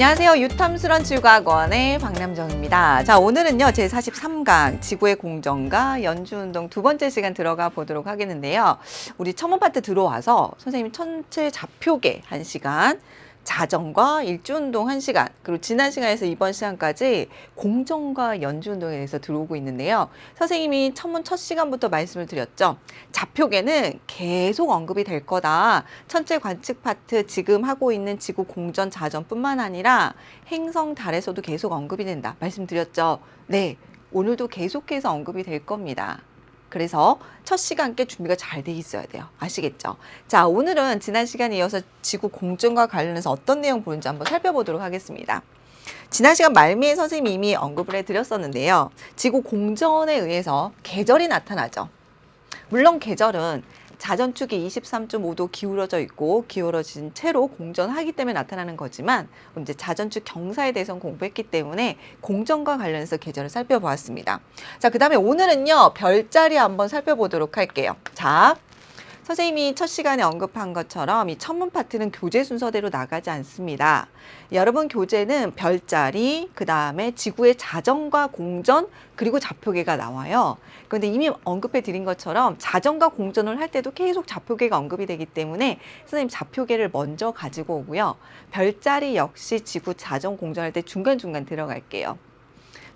안녕하세요. 유탐스런 지구과학원의 박남정입니다. 자, 오늘은요, 제43강 지구의 공전과 연주운동 두 번째 시간 들어가 보도록 하겠는데요. 우리 첨언 파트 들어와서 선생님이 천체 좌표계 1시간, 자전과 일주운동 1시간, 그리고 지난 시간에서 이번 시간까지 공전과 연주운동에 대해서 들어오고 있는데요. 선생님이 첨언 첫 시간부터 말씀을 드렸죠. 좌표계는 계속 언급이 될 거다. 천체 관측 파트 지금 하고 있는 지구 공전 자전뿐만 아니라 행성 달에서도 계속 언급이 된다. 말씀드렸죠. 네, 오늘도 계속해서 언급이 될 겁니다. 그래서 첫 시간께 준비가 잘 돼 있어야 돼요. 아시겠죠? 자, 오늘은 지난 시간에 이어서 지구 공전과 관련해서 어떤 내용 보는지 한번 살펴보도록 하겠습니다. 지난 시간 말미에 선생님이 이미 언급을 해드렸었는데요. 지구 공전에 의해서 계절이 나타나죠. 물론 계절은 자전축이 23.5도 기울어져 있고 기울어진 채로 공전하기 때문에 나타나는 거지만 이제 자전축 경사에 대해서는 공부했기 때문에 공전과 관련해서 계절을 살펴보았습니다. 자, 그 다음에 오늘은요, 별자리 한번 살펴보도록 할게요. 자, 선생님이 첫 시간에 언급한 것처럼 이 첨문 파트는 교재 순서대로 나가지 않습니다. 여러분 교재는 별자리, 그 다음에 지구의 자전과 공전, 그리고 좌표계가 나와요. 그런데 이미 언급해 드린 것처럼 자전과 공전을 할 때도 계속 좌표계가 언급이 되기 때문에 선생님 좌표계를 먼저 가지고 오고요. 별자리 역시 지구 자전 공전할 때 중간중간 들어갈게요.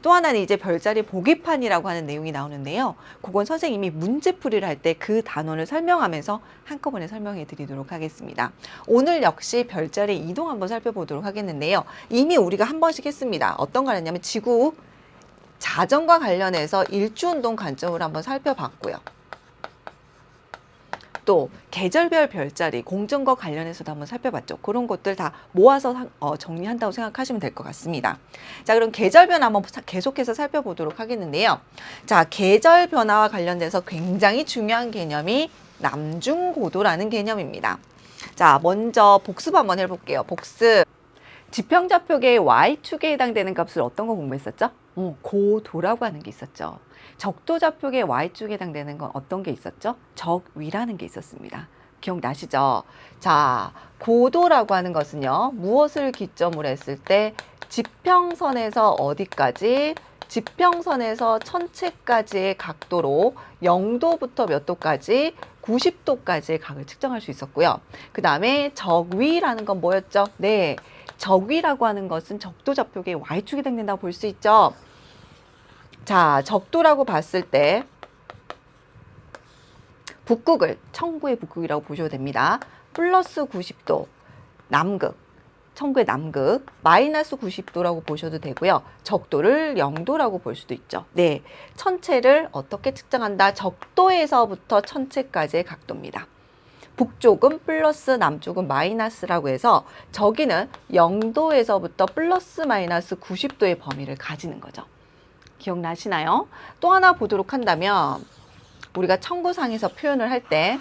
또 하나는 이제 별자리 보기판이라고 하는 내용이 나오는데요. 그건 선생님이 문제풀이를 할 때 그 단원을 설명하면서 한꺼번에 설명해 드리도록 하겠습니다. 오늘 역시 별자리 이동 한번 살펴보도록 하겠는데요. 이미 우리가 한 번씩 했습니다. 어떤 걸 했냐면 지구 자전과 관련해서 일주운동 관점으로 한번 살펴봤고요. 또 계절별 별자리 공전과 관련해서도 한번 살펴봤죠. 그런 것들 다 모아서 정리한다고 생각하시면 될 것 같습니다. 자, 그럼 계절 변화 한번 계속해서 살펴보도록 하겠는데요. 자, 계절 변화와 관련돼서 굉장히 중요한 개념이 남중고도라는 개념입니다. 자, 먼저 복습 한번 해볼게요. 복습. 지평좌표계의 Y축에 해당되는 값을 어떤 거 공부했었죠? 고도라고 하는 게 있었죠. 적도좌표계 Y축에 해당되는 건 어떤 게 있었죠? 적위라는 게 있었습니다. 기억나시죠? 자, 고도라고 하는 것은요, 무엇을 기점으로 했을 때 지평선에서 어디까지? 지평선에서 천체까지의 각도로 0도부터 몇 도까지? 90도까지의 각을 측정할 수 있었고요. 그 다음에 적위라는 건 뭐였죠? 네, 적위라고 하는 것은 적도좌표계의 Y축에 해당된다고 볼 수 있죠. 자, 적도라고 봤을 때 북극을 청구의 북극이라고 보셔도 됩니다. 플러스 90도 남극, 청구의 남극, 마이너스 90도라고 보셔도 되고요. 적도를 0도라고 볼 수도 있죠. 네, 천체를 어떻게 측정한다? 적도에서부터 천체까지의 각도입니다. 북쪽은 플러스, 남쪽은 마이너스라고 해서 저기는 0도에서부터 플러스 마이너스 90도의 범위를 가지는 거죠. 기억나시나요? 또 하나 보도록 한다면 우리가 청구상에서 표현을 할 때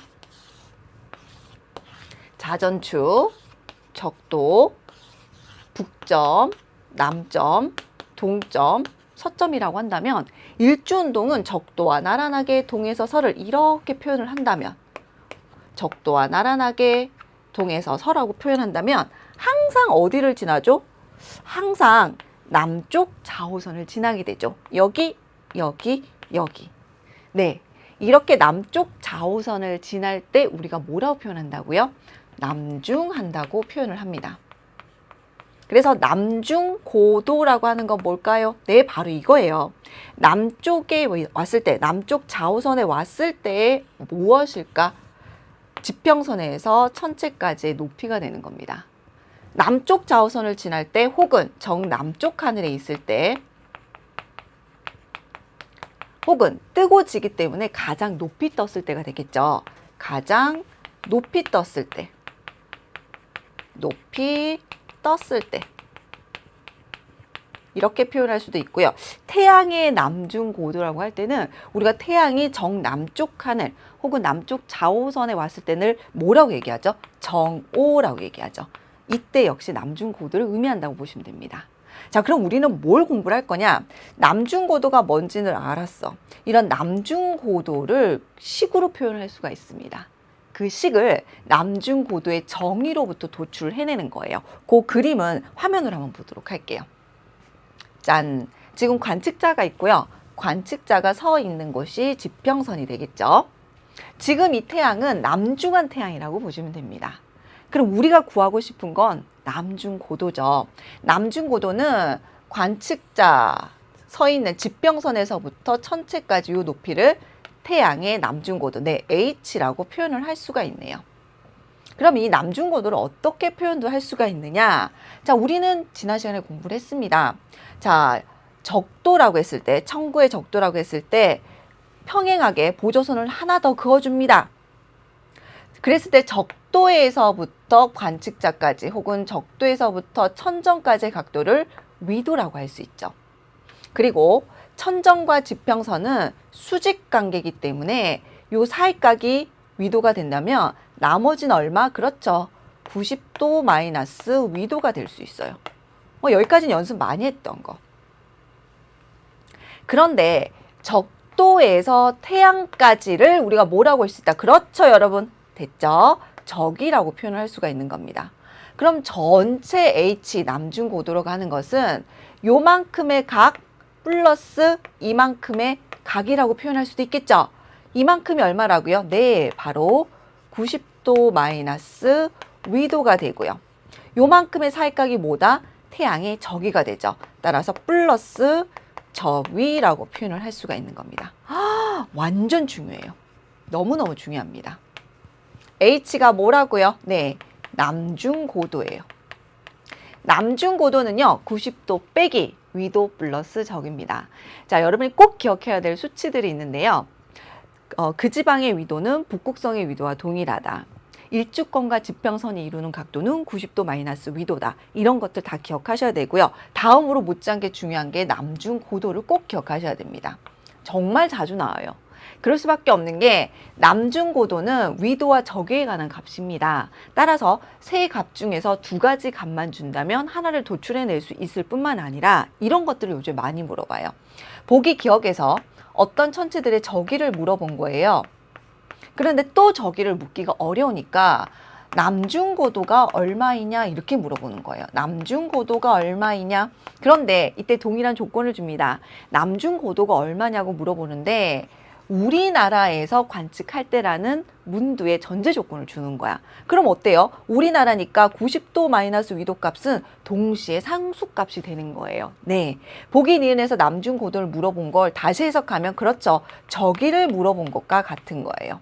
자전축, 적도, 북점, 남점, 동점, 서점이라고 한다면 일주운동은 적도와 나란하게 동에서 서를 이렇게 표현을 한다면 적도와 나란하게 동에서 서라고 표현한다면 항상 어디를 지나죠? 항상 남쪽 좌우선을 지나게 되죠. 여기, 여기, 여기. 네, 이렇게 남쪽 좌우선을 지날 때 우리가 뭐라고 표현한다고요? 남중한다고 표현을 합니다. 그래서 남중고도라고 하는 건 뭘까요? 네, 바로 이거예요. 남쪽에 왔을 때, 남쪽 좌우선에 왔을 때 무엇일까? 지평선에서 천체까지의 높이가 되는 겁니다. 남쪽 좌우선을 지날 때 혹은 정남쪽 하늘에 있을 때 혹은 뜨고 지기 때문에 가장 높이 떴을 때가 되겠죠. 가장 높이 떴을 때, 높이 떴을 때 이렇게 표현할 수도 있고요. 태양의 남중고도라고 할 때는 우리가 태양이 정남쪽 하늘 혹은 남쪽 좌우선에 왔을 때는 뭐라고 얘기하죠? 정오라고 얘기하죠. 이때 역시 남중고도를 의미한다고 보시면 됩니다. 자, 그럼 우리는 뭘 공부를 할 거냐? 남중고도가 뭔지는 알았어. 이런 남중고도를 식으로 표현할 수가 있습니다. 그 식을 남중고도의 정의로부터 도출해내는 거예요. 그 그림은 화면으로 한번 보도록 할게요. 짠! 지금 관측자가 있고요. 관측자가 서 있는 곳이 지평선이 되겠죠. 지금 이 태양은 남중한 태양이라고 보시면 됩니다. 그럼 우리가 구하고 싶은 건 남중고도죠. 남중고도는 관측자 서 있는 지평선에서부터 천체까지 이 높이를 태양의 남중고도, 네, H라고 표현을 할 수가 있네요. 그럼 이 남중고도를 어떻게 표현도 할 수가 있느냐? 자, 우리는 지난 시간에 공부를 했습니다. 자, 적도라고 했을 때, 청구의 적도라고 했을 때 평행하게 보조선을 하나 더 그어줍니다. 그랬을 때 적도에서부터 관측자까지 혹은 적도에서부터 천정까지의 각도를 위도라고 할 수 있죠. 그리고 천정과 지평선은 수직 관계이기 때문에 요 사이각이 위도가 된다면 나머지는 얼마? 그렇죠. 90도 마이너스 위도가 될 수 있어요. 여기까지는 연습 많이 했던 거. 그런데 적도에서 태양까지를 우리가 뭐라고 할 수 있다? 그렇죠, 여러분. 됐죠? 적이라고 표현을 할 수가 있는 겁니다. 그럼 전체 H 남중고도로 가는 것은 요만큼의 각 플러스 이만큼의 각이라고 표현할 수도 있겠죠. 이만큼이 얼마라고요? 네, 바로 90도 마이너스 위도가 되고요. 요만큼의 사이각이 뭐다? 태양의 저기가 되죠. 따라서 플러스 저위라고 표현을 할 수가 있는 겁니다. 완전 중요해요. 너무너무 중요합니다. H가 뭐라고요? 네, 남중고도예요. 남중고도는요, 90도 빼기 위도 플러스 적입니다. 자, 여러분이 꼭 기억해야 될 수치들이 있는데요. 그 지방의 위도는 북극성의 위도와 동일하다. 일주권과 지평선이 이루는 각도는 90도 마이너스 위도다. 이런 것들 다 기억하셔야 되고요. 다음으로 못지않게 중요한 게 남중고도를 꼭 기억하셔야 됩니다. 정말 자주 나와요. 그럴 수밖에 없는 게 남중고도는 위도와 적에 관한 값입니다. 따라서 세 값 중에서 두 가지 값만 준다면 하나를 도출해낼 수 있을 뿐만 아니라 이런 것들을 요즘 많이 물어봐요. 보기 기억에서 어떤 천체들의 저기를 물어본 거예요. 그런데 또 저기를 묻기가 어려우니까 남중고도가 얼마이냐 이렇게 물어보는 거예요. 남중고도가 얼마이냐? 그런데 이때 동일한 조건을 줍니다. 남중고도가 얼마냐고 물어보는데 우리나라에서 관측할 때라는 문두의 전제 조건을 주는 거야. 그럼 어때요? 우리나라니까 90도 마이너스 위도 값은 동시에 상수값이 되는 거예요. 네. 보기 니은에서 남중고도를 물어본 걸 다시 해석하면 그렇죠. 저기를 물어본 것과 같은 거예요.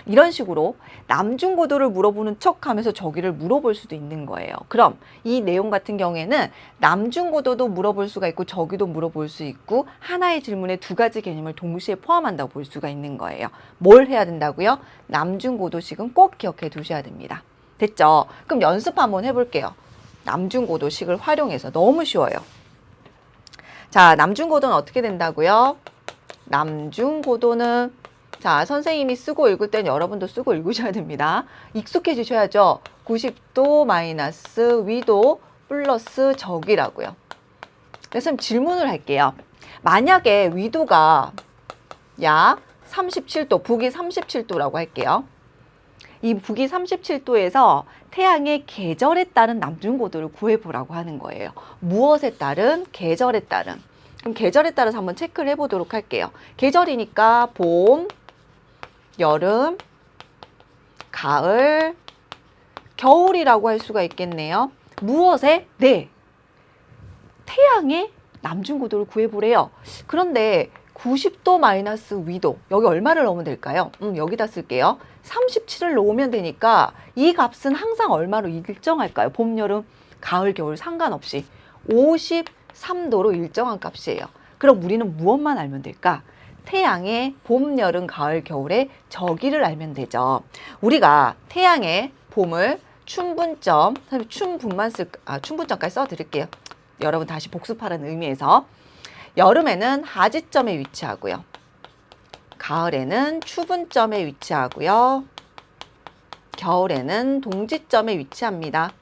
이런 식으로 남중고도를 물어보는 척하면서 저기를 물어볼 수도 있는 거예요. 그럼 이 내용 같은 경우에는 남중고도도 물어볼 수가 있고 저기도 물어볼 수 있고 하나의 질문에 두 가지 개념을 동시에 포함한다고 볼 수가 있는 거예요. 뭘 해야 된다고요? 남중고도식은 꼭 기억해 두셔야 됩니다. 됐죠? 그럼 연습 한번 해볼게요. 남중고도식을 활용해서 너무 쉬워요. 자, 남중고도는 어떻게 된다고요? 남중고도는 자, 선생님이 쓰고 읽을 땐 여러분도 쓰고 읽으셔야 됩니다. 익숙해지셔야죠. 90도 마이너스 위도 플러스 적이라고요. 그래서 질문을 할게요. 만약에 위도가 약 37도, 북위 37도라고 할게요. 이 북위 37도에서 태양의 계절에 따른 남중고도를 구해보라고 하는 거예요. 무엇에 따른? 계절에 따른. 그럼 계절에 따라서 한번 체크를 해보도록 할게요. 계절이니까 봄, 여름, 가을, 겨울이라고 할 수가 있겠네요. 무엇에? 네, 태양의 남중고도를 구해보래요. 그런데 90도 마이너스 위도, 여기 얼마를 넣으면 될까요? 여기다 쓸게요. 37을 넣으면 되니까 이 값은 항상 얼마로 일정할까요? 봄, 여름, 가을, 겨울 상관없이 53도로 일정한 값이에요. 그럼 우리는 무엇만 알면 될까? 태양의 봄, 여름, 가을, 겨울의 저기를 알면 되죠. 우리가 태양의 봄을 춘분점, 춘분만 춘분점까지 써드릴게요. 여러분 다시 복습하라는 의미에서 여름에는 하지점에 위치하고요. 가을에는 추분점에 위치하고요. 겨울에는 동지점에 위치합니다.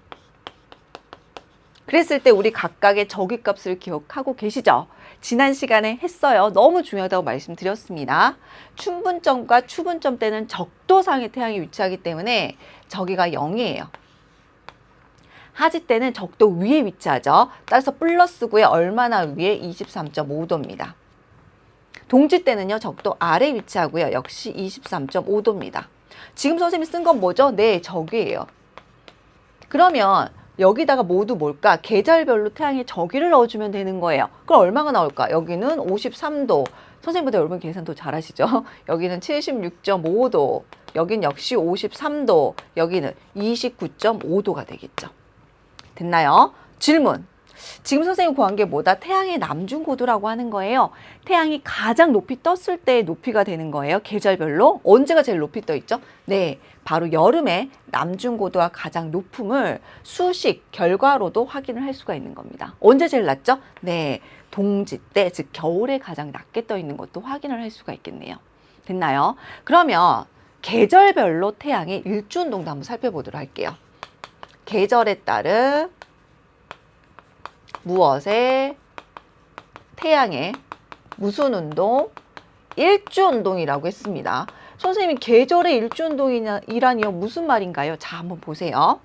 그랬을 때 우리 각각의 저기값을 기억하고 계시죠? 지난 시간에 했어요. 너무 중요하다고 말씀드렸습니다. 춘분점과 추분점 때는 적도상에 태양이 위치하기 때문에 저기가 0이에요. 하지 때는 적도 위에 위치하죠. 따라서 플러스고요. 얼마나 위에? 23.5도입니다. 동지 때는요. 적도 아래 위치하고요. 역시 23.5도입니다. 지금 선생님이 쓴 건 뭐죠? 네, 저기예요. 그러면 여기다가 모두 뭘까? 계절별로 태양의 저기를 넣어주면 되는 거예요. 그럼 얼마가 나올까? 여기는 53도. 선생님보다 여러분 계산 더 잘하시죠? 여기는 76.5도. 여긴 역시 53도. 여기는 29.5도가 되겠죠. 됐나요? 질문. 지금 선생님 구한 게 뭐다? 태양의 남중고도라고 하는 거예요. 태양이 가장 높이 떴을 때의 높이가 되는 거예요. 계절별로. 언제가 제일 높이 떠 있죠? 네, 바로 여름에 남중고도와 가장 높음을 수식 결과로도 확인을 할 수가 있는 겁니다. 언제 제일 낮죠? 네, 동지 때, 즉 겨울에 가장 낮게 떠 있는 것도 확인을 할 수가 있겠네요. 됐나요? 그러면 계절별로 태양의 일주운동도 한번 살펴보도록 할게요. 계절에 따른 무엇의 태양의 무슨 운동? 일주운동이라고 했습니다. 선생님이 계절의 일주운동이라니요 무슨 말인가요? 자, 한번 보세요.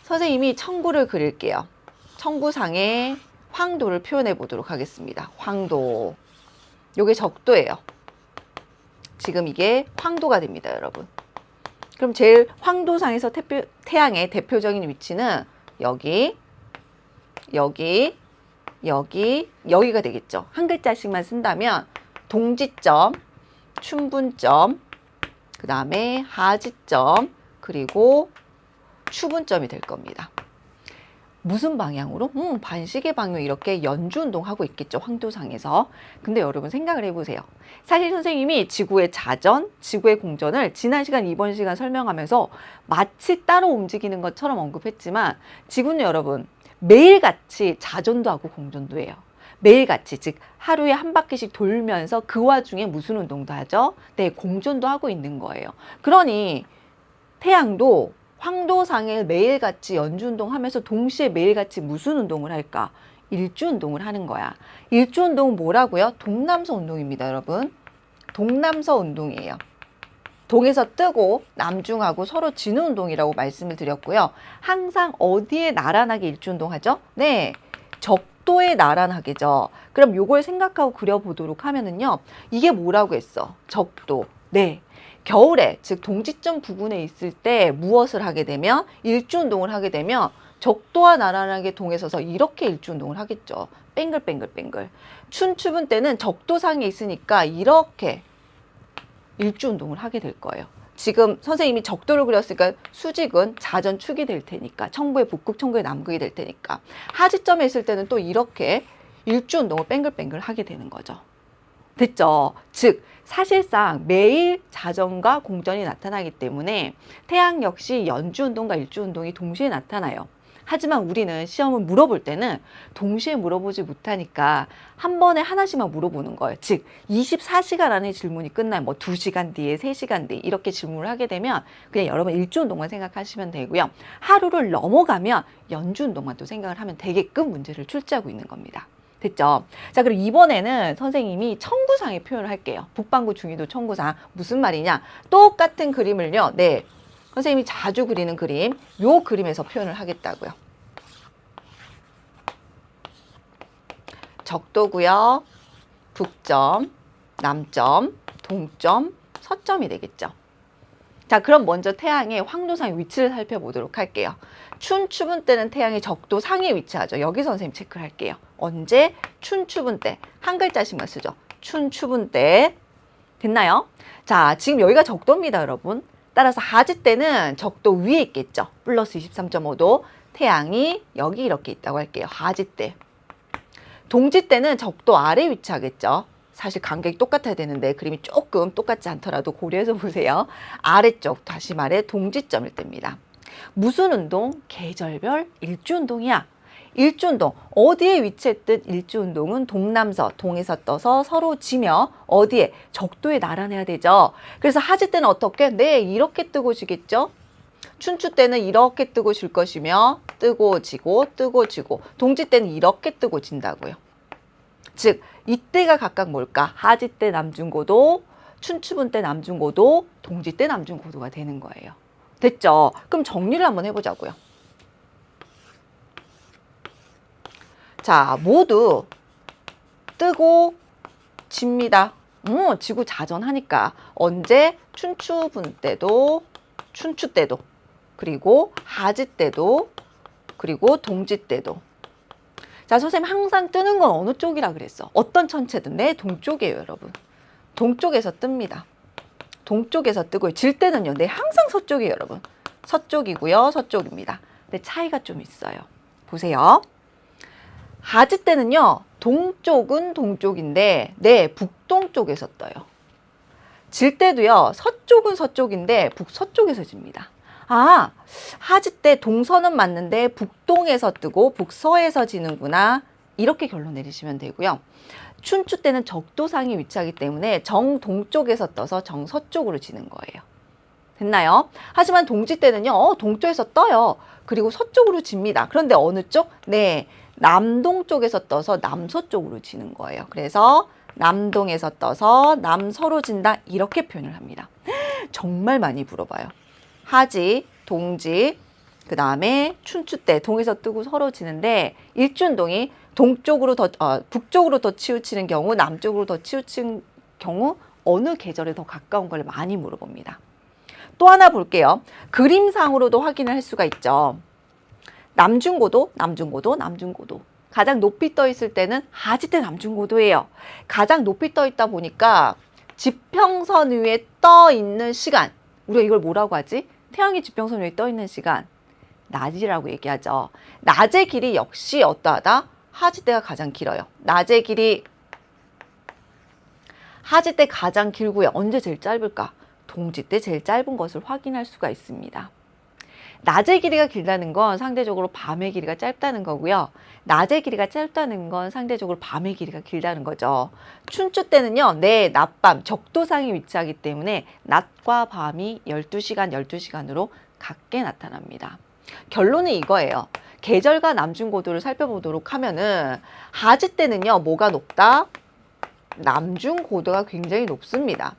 선생님이 청구를 그릴게요. 청구상에 황도를 표현해 보도록 하겠습니다. 황도. 요게 적도예요. 지금 이게 황도가 됩니다, 여러분. 그럼 제일 황도상에서 태양의 대표적인 위치는 여기, 여기가 되겠죠. 한 글자씩만 쓴다면 동지점, 춘분점, 그 다음에 하지점, 그리고 추분점이 될 겁니다. 무슨 방향으로? 반시계 방향으로 이렇게 연주운동하고 있겠죠. 황도상에서. 근데 여러분 생각을 해보세요. 사실 선생님이 지구의 자전, 지구의 공전을 지난 시간, 이번 시간 설명하면서 마치 따로 움직이는 것처럼 언급했지만 지구는 여러분 매일같이 자전도 하고 공전도 해요. 매일같이, 즉 하루에 한 바퀴씩 돌면서 그 와중에 무슨 운동도 하죠? 네, 공전도 하고 있는 거예요. 그러니 태양도 황도상에 매일같이 연주운동하면서 동시에 매일같이 무슨 운동을 할까? 일주운동을 하는 거야. 일주운동은 뭐라고요? 동남서 운동입니다, 여러분. 동남서 운동이에요. 동에서 뜨고 남중하고 서로 지는 운동이라고 말씀을 드렸고요. 항상 어디에 나란하게 일주운동하죠? 네, 적도에 나란하게죠. 그럼 요걸 생각하고 그려보도록 하면은요. 이게 뭐라고 했어? 적도. 네. 겨울에, 즉 동지점 부근에 있을 때 무엇을 하게 되면? 일주운동을 하게 되면 적도와 나란하게 동에 서서 이렇게 일주운동을 하겠죠. 뱅글뱅글뱅글. 춘추분 때는 적도상에 있으니까 이렇게 일주운동을 하게 될 거예요. 지금 선생님이 적도를 그렸으니까 수직은 자전축이 될 테니까, 청구의 북극, 청구의 남극이 될 테니까, 하지점에 있을 때는 또 이렇게 일주운동을 뱅글뱅글 하게 되는 거죠. 됐죠? 즉 사실상 매일 자전과 공전이 나타나기 때문에 태양 역시 연주운동과 일주운동이 동시에 나타나요. 하지만 우리는 시험을 물어볼 때는 동시에 물어보지 못하니까 한 번에 하나씩만 물어보는 거예요. 즉 24시간 안에 질문이 끝나요. 뭐 2시간 뒤에, 3시간 뒤에 이렇게 질문을 하게 되면 그냥 여러분 일주운동만 생각하시면 되고요. 하루를 넘어가면 연주운동만 또 생각을 하면 되게끔 문제를 출제하고 있는 겁니다. 됐죠? 자, 그리고 이번에는 선생님이 청구상의 표현을 할게요. 북반구 중위도 청구상. 무슨 말이냐? 똑같은 그림을요. 네, 선생님이 자주 그리는 그림, 요 그림에서 표현을 하겠다고요. 적도고요. 북점, 남점, 동점, 서점이 되겠죠. 자, 그럼 먼저 태양의 황도상의 위치를 살펴보도록 할게요. 춘추분 때는 태양이 적도 상에 위치하죠. 여기 선생님 체크를 할게요. 언제? 춘추분 때. 한 글자씩만 쓰죠. 춘추분 때. 됐나요? 자, 지금 여기가 적도입니다, 여러분. 따라서 하지 때는 적도 위에 있겠죠. 플러스 23.5도. 태양이 여기 이렇게 있다고 할게요. 하지 때. 동지 때는 적도 아래 위치하겠죠. 사실 간격이 똑같아야 되는데 그림이 조금 똑같지 않더라도 고려해서 보세요. 아래쪽, 다시 말해 동지점일 때입니다. 무슨 운동? 계절별 일주운동이야. 일주운동, 어디에 위치했든 일주운동은 동남서, 동에서 떠서 서로 지며 어디에? 적도에 나란해야 되죠. 그래서 하지 때는 어떻게? 네, 이렇게 뜨고 지겠죠. 춘추 때는 이렇게 뜨고 질 것이며 뜨고 지고 뜨고 지고, 동지 때는 이렇게 뜨고 진다고요. 즉 이때가 각각 뭘까? 하지 때 남중고도, 춘추분 때 남중고도, 동지 때 남중고도가 되는 거예요. 됐죠? 그럼 정리를 한번 해보자고요. 자, 모두 뜨고 집니다. 지구 자전하니까 언제? 춘추분 때도, 춘추 때도, 그리고 하지 때도, 그리고 동지 때도. 자, 선생님 항상 뜨는 건 어느 쪽이라 그랬어? 어떤 천체든 네, 동쪽이에요, 여러분. 동쪽에서 뜹니다. 동쪽에서 뜨고요. 질 때는요, 네, 항상 서쪽이에요, 여러분. 서쪽이고요, 서쪽입니다. 근데 차이가 좀 있어요. 보세요. 하지 때는요, 동쪽은 동쪽인데, 네, 북동쪽에서 떠요. 질 때도요, 서쪽은 서쪽인데, 북서쪽에서 집니다. 아, 하지 때 동서는 맞는데, 북동에서 뜨고, 북서에서 지는구나. 이렇게 결론 내리시면 되고요. 춘추 때는 적도상에 위치하기 때문에 정동쪽에서 떠서 정서쪽으로 지는 거예요. 됐나요? 하지만 동지 때는요, 동쪽에서 떠요. 그리고 서쪽으로 집니다. 그런데 어느 쪽? 네, 남동쪽에서 떠서 남서쪽으로 지는 거예요. 그래서 남동에서 떠서 남서로 진다. 이렇게 표현을 합니다. 정말 많이 물어봐요. 하지, 동지, 그 다음에 춘추 때 동에서 뜨고 서로 지는데 일주운동이 동쪽으로 북쪽으로 더 치우치는 경우, 남쪽으로 더 치우치는 경우 어느 계절에 더 가까운 걸 많이 물어봅니다. 또 하나 볼게요. 그림상으로도 확인을 할 수가 있죠. 남중고도, 남중고도, 남중고도. 가장 높이 떠 있을 때는 하지 때 남중고도예요. 가장 높이 떠 있다 보니까 지평선 위에 떠 있는 시간. 우리가 이걸 뭐라고 하지? 태양이 지평선 위에 떠 있는 시간. 낮이라고 얘기하죠. 낮의 길이 역시 어떠하다? 하지 때가 가장 길어요. 낮의 길이 하지 때 가장 길고요. 언제 제일 짧을까? 동지 때 제일 짧은 것을 확인할 수가 있습니다. 낮의 길이가 길다는 건 상대적으로 밤의 길이가 짧다는 거고요. 낮의 길이가 짧다는 건 상대적으로 밤의 길이가 길다는 거죠. 춘추 때는요, 네, 낮밤, 적도상에 위치하기 때문에 낮과 밤이 12시간, 12시간으로 같게 나타납니다. 결론은 이거예요. 계절과 남중고도를 살펴보도록 하면은 하지 때는요, 뭐가 높다? 남중고도가 굉장히 높습니다.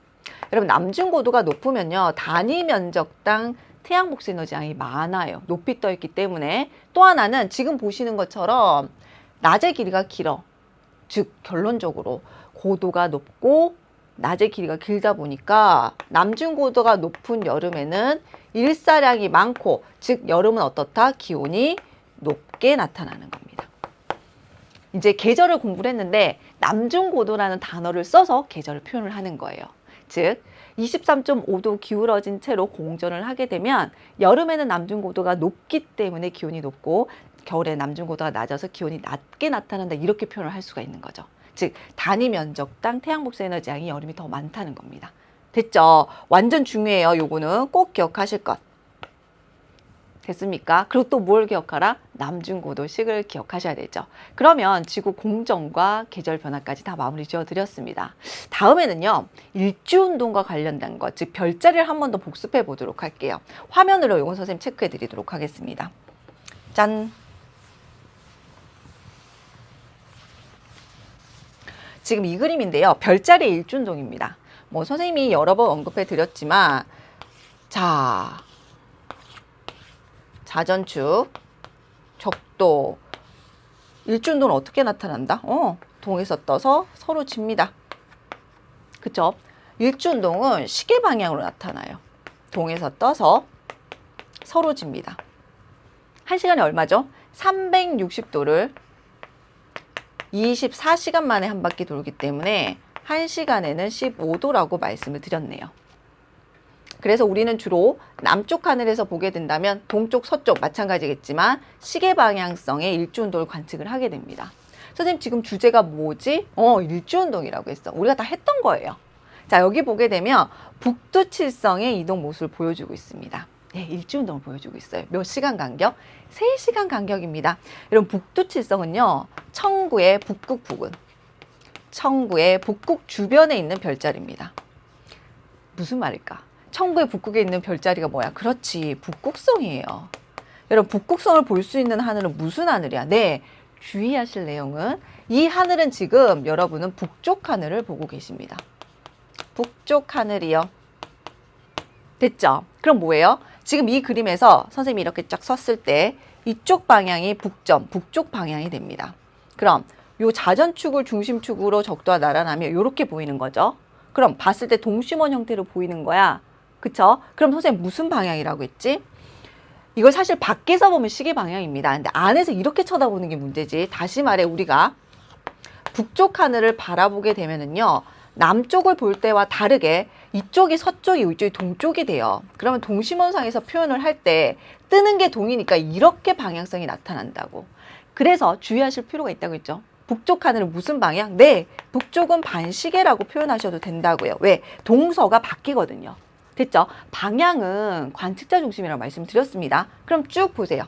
여러분, 남중고도가 높으면요, 단위 면적당 태양 복수 에너지 양이 많아요. 높이 떠 있기 때문에. 또 하나는 지금 보시는 것처럼 낮의 길이가 길어. 즉 결론적으로 고도가 높고 낮의 길이가 길다 보니까 남중고도가 높은 여름에는 일사량이 많고, 즉 여름은 어떻다? 기온이 높게 나타나는 겁니다. 이제 계절을 공부를 했는데 남중고도라는 단어를 써서 계절을 표현을 하는 거예요. 즉 23.5도 기울어진 채로 공전을 하게 되면 여름에는 남중고도가 높기 때문에 기온이 높고 겨울에 남중고도가 낮아서 기온이 낮게 나타난다. 이렇게 표현을 할 수가 있는 거죠. 즉 단위 면적당 태양 복수 에너지 양이 여름이 더 많다는 겁니다. 됐죠? 완전 중요해요. 요거는 꼭 기억하실 것. 됐습니까? 그리고 또 뭘 기억하라? 남중고도식을 기억하셔야 되죠. 그러면 지구 공전과 계절 변화까지 다 마무리 지어드렸습니다. 다음에는요, 일주운동과 관련된 것, 즉 별자리를 한 번 더 복습해 보도록 할게요. 화면으로 요건 선생님 체크해 드리도록 하겠습니다. 짠! 지금 이 그림인데요. 별자리 일주운동입니다. 뭐 선생님이 여러 번 언급해 드렸지만, 자, 자전축, 적도, 일주운동은 어떻게 나타난다? 동에서 떠서 서로 집니다. 그쵸? 일주운동은 시계 방향으로 나타나요. 동에서 떠서 서로 집니다. 1시간에 얼마죠? 360도를 24시간 만에 한 바퀴 돌기 때문에 1시간에는 15도라고 말씀을 드렸네요. 그래서 우리는 주로 남쪽 하늘에서 보게 된다면 동쪽, 서쪽 마찬가지겠지만 시계 방향성의 일주운동을 관측을 하게 됩니다. 선생님 지금 주제가 뭐지? 일주운동이라고 했어. 우리가 다 했던 거예요. 자, 여기 보게 되면 북두칠성의 이동 모습을 보여주고 있습니다. 네, 일주운동을 보여주고 있어요. 몇 시간 간격? 3시간 간격입니다. 여러분 북두칠성은요, 청구의 북극 부근, 청구의 북극 주변에 있는 별자리입니다. 무슨 말일까? 청구의 북극에 있는 별자리가 뭐야? 그렇지, 북극성이에요. 여러분 북극성을 볼 수 있는 하늘은 무슨 하늘이야? 네, 주의하실 내용은 이 하늘은 지금 여러분은 북쪽 하늘을 보고 계십니다. 북쪽 하늘이요. 됐죠? 그럼 뭐예요? 지금 이 그림에서 선생님이 이렇게 쫙 섰을 때 이쪽 방향이 북점, 북쪽 방향이 됩니다. 그럼 요 자전축을 중심축으로 적도가 날아나면 이렇게 보이는 거죠. 그럼 봤을 때 동심원 형태로 보이는 거야. 그쵸? 그럼 선생님 무슨 방향이라고 했지? 이걸 사실 밖에서 보면 시계 방향입니다. 근데 안에서 이렇게 쳐다보는 게 문제지. 다시 말해 우리가 북쪽 하늘을 바라보게 되면은요. 남쪽을 볼 때와 다르게 이쪽이 서쪽이고 이쪽이 동쪽이 돼요. 그러면 동심원상에서 표현을 할 때 뜨는 게 동이니까 이렇게 방향성이 나타난다고. 그래서 주의하실 필요가 있다고 했죠. 북쪽 하늘은 무슨 방향? 네, 북쪽은 반시계라고 표현하셔도 된다고요. 왜? 동서가 바뀌거든요. 됐죠? 방향은 관측자 중심이라고 말씀드렸습니다. 그럼 쭉 보세요.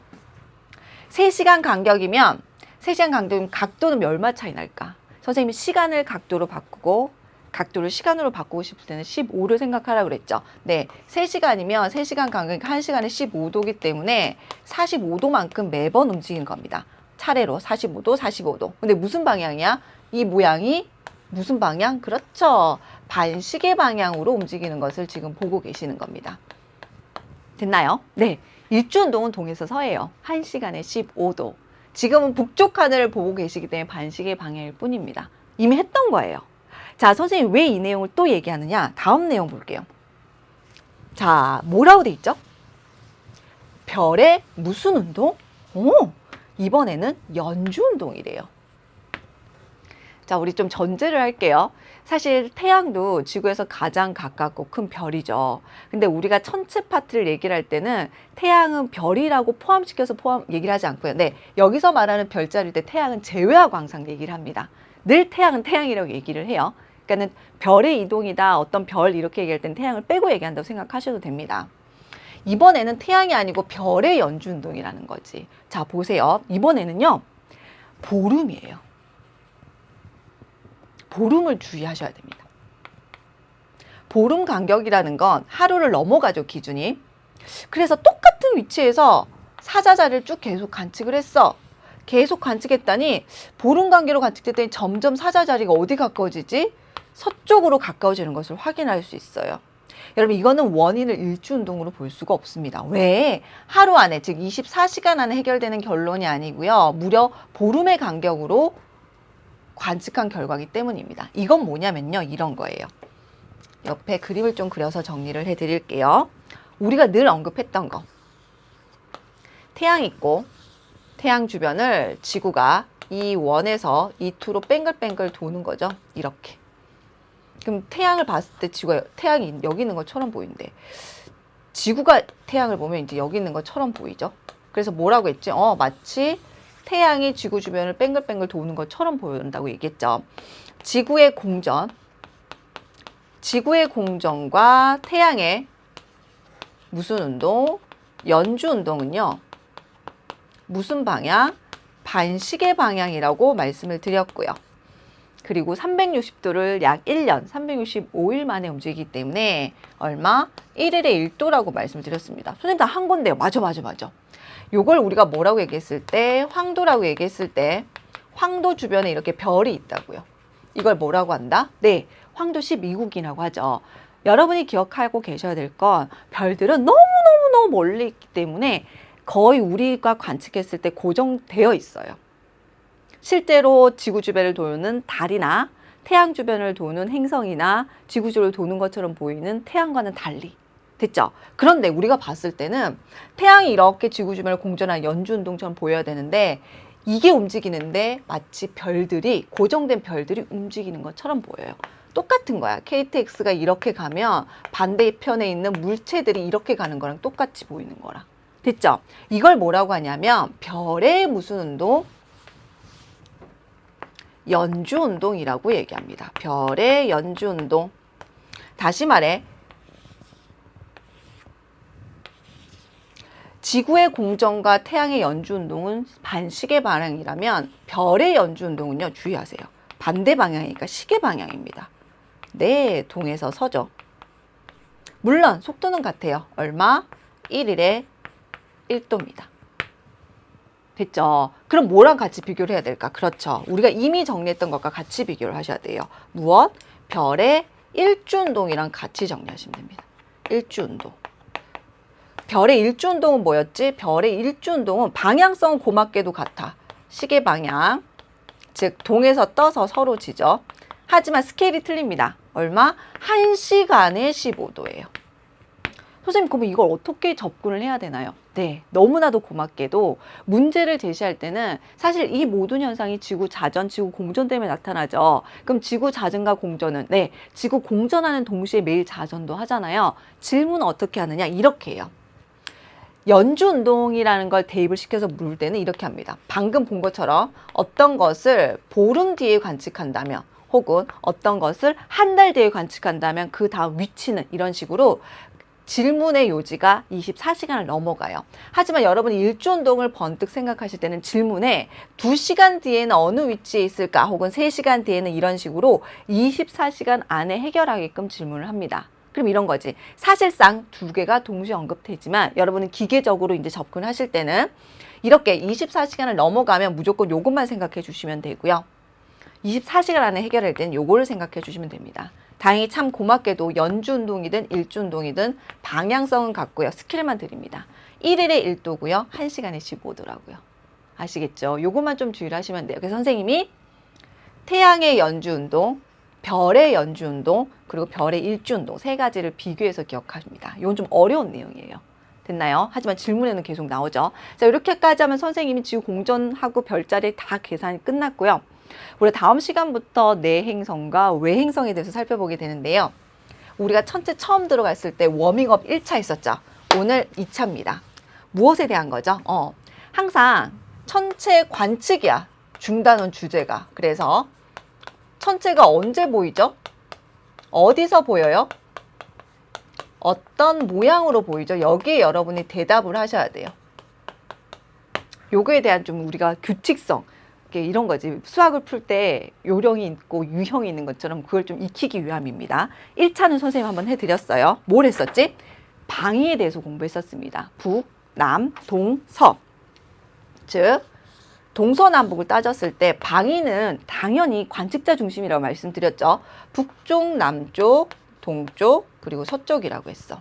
3시간 간격이면 3시간 간격이면 각도는 얼마 차이 날까? 선생님이 시간을 각도로 바꾸고 각도를 시간으로 바꾸고 싶을 때는 15를 생각하라고 그랬죠. 네, 3시간이면 3시간 간격이 1시간에 15도이기 때문에 45도만큼 매번 움직이는 겁니다. 차례로 45도, 45도. 근데 무슨 방향이야? 이 모양이 무슨 방향? 그렇죠. 반시계 방향으로 움직이는 것을 지금 보고 계시는 겁니다. 됐나요? 네. 일주운동은 동에서 서예요. 1시간에 15도. 지금은 북쪽 하늘을 보고 계시기 때문에 반시계 방향일 뿐입니다. 이미 했던 거예요. 자, 선생님 왜 이 내용을 또 얘기하느냐? 다음 내용 볼게요. 자, 뭐라고 돼 있죠? 별의 무슨 운동? 이번에는 연주 운동이래요. 자, 우리 좀 전제를 할게요. 사실 태양도 지구에서 가장 가깝고 큰 별이죠. 근데 우리가 천체 파트를 얘기를 할 때는 태양은 별이라고 포함시켜서 얘기를 하지 않고요. 네, 여기서 말하는 별자리일 때 태양은 제외하고 항상 얘기를 합니다. 늘 태양은 태양이라고 얘기를 해요. 그러니까는 별의 이동이다, 어떤 별 이렇게 얘기할 때는 태양을 빼고 얘기한다고 생각하셔도 됩니다. 이번에는 태양이 아니고 별의 연주 운동이라는 거지. 자, 보세요. 이번에는요, 보름이에요. 보름을 주의하셔야 됩니다. 보름 간격이라는 건 하루를 넘어가죠, 기준이. 그래서 똑같은 위치에서 사자자리를 쭉 계속 관측을 했어. 계속 관측했더니 보름 간격으로 관측했더니 점점 사자자리가 어디 가까워지지? 서쪽으로 가까워지는 것을 확인할 수 있어요. 여러분, 이거는 원인을 일주운동으로 볼 수가 없습니다. 왜? 하루 안에, 즉 24시간 안에 해결되는 결론이 아니고요. 무려 보름의 간격으로 관측한 결과이기 때문입니다. 이건 뭐냐면요, 이런 거예요. 옆에 그림을 좀 그려서 정리를 해드릴게요. 우리가 늘 언급했던 거. 태양 있고 태양 주변을 지구가 이 원에서 이 투로 뱅글뱅글 도는 거죠. 이렇게. 그럼 태양을 봤을 때 태양이 여기 있는 것처럼 보이는데 지구가 태양을 보면 이제 여기 있는 것처럼 보이죠. 그래서 뭐라고 했지? 마치 태양이 지구 주변을 뱅글뱅글 도는 것처럼 보인다고 얘기했죠. 지구의 공전과 태양의 무슨 운동? 연주 운동은요. 무슨 방향? 반시계 방향이라고 말씀을 드렸고요. 그리고 360도를 약 1년, 365일 만에 움직이기 때문에 얼마? 1일에 1도라고 말씀을 드렸습니다. 선생님 다 한 건데요. 맞아. 요걸 우리가 뭐라고 얘기했을 때, 황도라고 얘기했을 때 황도 주변에 이렇게 별이 있다고요. 이걸 뭐라고 한다? 네, 황도 12국이라고 하죠. 여러분이 기억하고 계셔야 될 건 별들은 너무너무 멀리 있기 때문에 거의 우리가 관측했을 때 고정되어 있어요. 실제로 지구 주변을 도는 달이나 태양 주변을 도는 행성이나 지구 주변을 도는 것처럼 보이는 태양과는 달리. 됐죠? 그런데 우리가 봤을 때는 태양이 이렇게 지구 주변을 공전하는 연주운동처럼 보여야 되는데 이게 움직이는데 마치 별들이, 고정된 별들이 움직이는 것처럼 보여요. 똑같은 거야. KTX가 이렇게 가면 반대편에 있는 물체들이 이렇게 가는 거랑 똑같이 보이는 거라. 됐죠? 이걸 뭐라고 하냐면 별의 무슨 운동? 연주운동이라고 얘기합니다. 별의 연주운동. 다시 말해 지구의 공전과 태양의 연주운동은 반시계 방향이라면 별의 연주운동은요. 주의하세요. 반대 방향이니까 시계 방향입니다. 네, 동에서 서죠. 물론 속도는 같아요. 얼마? 1일에 1도입니다. 됐죠? 그럼 뭐랑 같이 비교를 해야 될까? 그렇죠. 우리가 이미 정리했던 것과 같이 비교를 하셔야 돼요. 무엇? 별의 일주운동이랑 같이 정리하시면 됩니다. 일주운동. 별의 일주운동은 뭐였지? 별의 일주운동은 방향성은 고맙게도 같아. 시계 방향, 즉 동에서 떠서 서로 지죠. 하지만 스케일이 틀립니다. 얼마? 1시간에 15도예요. 선생님, 그러면 이걸 어떻게 접근을 해야 되나요? 네, 너무나도 고맙게도 문제를 제시할 때는 사실 이 모든 현상이 지구 자전, 지구 공전 때문에 나타나죠. 그럼 지구 자전과 공전은 네, 지구 공전하는 동시에 매일 자전도 하잖아요. 질문은 어떻게 하느냐? 이렇게 해요. 연주운동이라는 걸 대입을 시켜서 물 때는 이렇게 합니다. 방금 본 것처럼 어떤 것을 보름 뒤에 관측한다면 혹은 어떤 것을 한 달 뒤에 관측한다면 그 다음 위치는 이런 식으로 질문의 요지가 24시간을 넘어가요. 하지만 여러분이 일주운동을 번뜩 생각하실 때는 질문에 2시간 뒤에는 어느 위치에 있을까 혹은 3시간 뒤에는 이런 식으로 24시간 안에 해결하게끔 질문을 합니다. 그럼 이런 거지. 사실상 두 개가 동시에 언급되지만 여러분은 기계적으로 이제 접근하실 때는 이렇게 24시간을 넘어가면 무조건 요것만 생각해 주시면 되고요. 24시간 안에 해결할 때는 요거를 생각해 주시면 됩니다. 다행히 참 고맙게도 연주운동이든 일주운동이든 방향성은 같고요. 스킬만 드립니다. 1일에 1도고요. 1시간에 15도라고요. 아시겠죠? 요것만 좀 주의를 하시면 돼요. 그래서 선생님이 태양의 연주운동, 별의 연주운동, 그리고 별의 일주운동 세 가지를 비교해서 기억합니다. 이건 좀 어려운 내용이에요. 됐나요? 하지만 질문에는 계속 나오죠. 자, 이렇게까지 하면 선생님이 지구 공전하고 별자리 다 계산이 끝났고요. 우리 다음 시간부터 내행성과 외행성에 대해서 살펴보게 되는데요. 우리가 천체 처음 들어갔을 때 워밍업 1차 있었죠. 오늘 2차입니다. 무엇에 대한 거죠? 항상 천체 관측이야. 중단원 주제가. 그래서 천체가 언제 보이죠? 어디서 보여요? 어떤 모양으로 보이죠? 여기에 여러분이 대답을 하셔야 돼요. 요거에 대한 좀 우리가 규칙성, 이런 거지. 수학을 풀 때 요령이 있고 유형이 있는 것처럼 그걸 좀 익히기 위함입니다. 1차는 선생님 한번 해드렸어요. 뭘 했었지? 방위에 대해서 공부했었습니다. 북, 남, 동, 서. 즉 동서남북을 따졌을 때 방위는 당연히 관측자 중심이라고 말씀드렸죠. 북쪽, 남쪽, 동쪽, 그리고 서쪽이라고 했어.